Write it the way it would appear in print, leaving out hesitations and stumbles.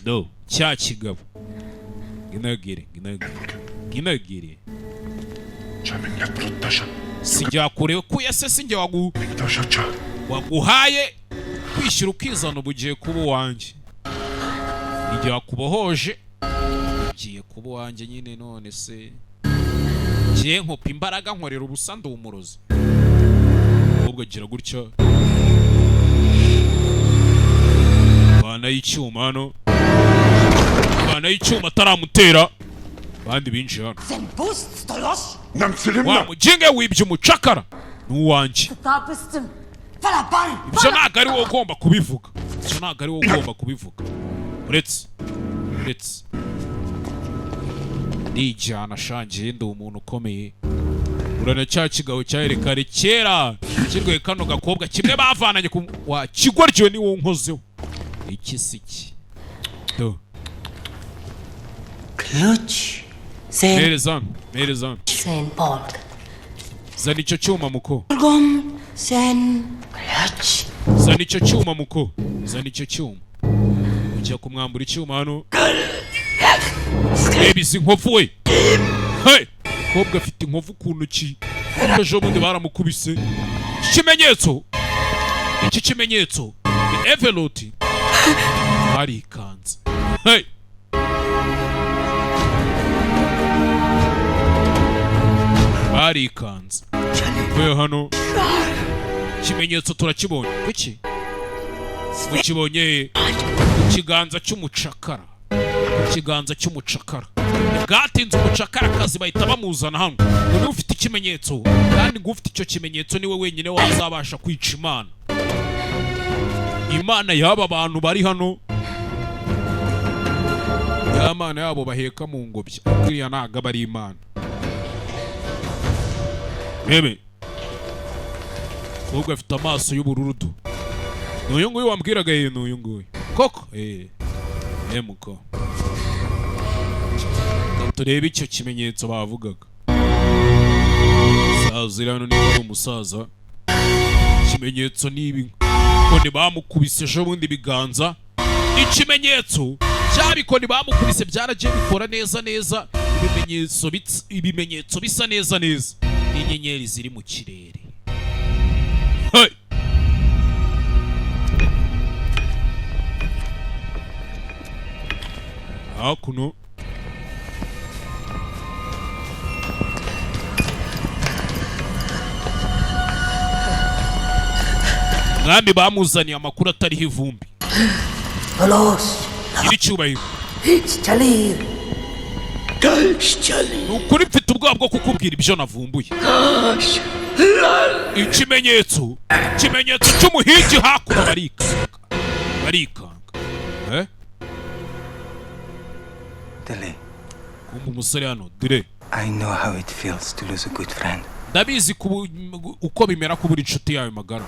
no cya kigabo ginagire sijya kure kuya se sinjye waguhaye kwishyura ukizana ubugiye kuba wanjye igihe kubohoje ugiye kuba wanjye nyine none se giye nkopa imbaraga nkorera ubusa ndi umurozi ubwo gira gutya bana y'icyuma hano bana y'icyuma ataramutera bandi binjiye hano wa mujinge wibye umucakara n'uwanjye ibyo ntabwo ari wowe ugomba kubivuga uretse nijyana shangiye ndi umuntu ukomeye urana cya kigabo cyaherekare kera kirwe kano gakobwa kimwe bavananye wa kigoryo ni wowe nkozeho iki siki do Clutch Merezan Saint Paul zana icyo cyuma muko Gom Saint Clutch zana icyo cyuma muko zana icyo cyuma ujya kumwambura icyuma hano reba izi nkovu we hey kobwa afite inkovu ku ntoki ejo bundi baramukubise iki kimenyetso ni envelope barikanze hey barikanze we hano ikimenyetso turakibonye kuki mukibonye ikiganza cy'umucakara bwatinze umucakara akazi bahita bamuzana hano ngo ufite ikimenyetso kandi ngo ufite icyo kimenyetso niwe wenyine wazabasha kwica imana y'aba bantu bari hano ya mana yabo baheka mu ngobyi kuriya ntago aba ari imana bebe ubwo afite amaso y'ubururu du n'uyu nguyu wambwiraga n'uyu nguyu koko muko turebe icyo kimenyetso bavugaga sazira hano niba ari umusaza ikimenyetso n'ibi kone bamukubise ejo bundi biganza ikimenyetso cyabikoni bamukubise byaragiye bikora neza ibimenyetso bisa neza n'inyenyeri ziri mu kirere hey hakuno mwami bamuzaniye amakuru atariho ivumbi iri cyubahiro ukuri mfite ubwoba bwo kukubwira ibyo navumbuye ikimenyetso cy'umuhigi hakuno barikanga Dele. kumva umusore hano dire I know how it feels to lose a good friend. ndabizi uko bimera kubura inshuti yawe magara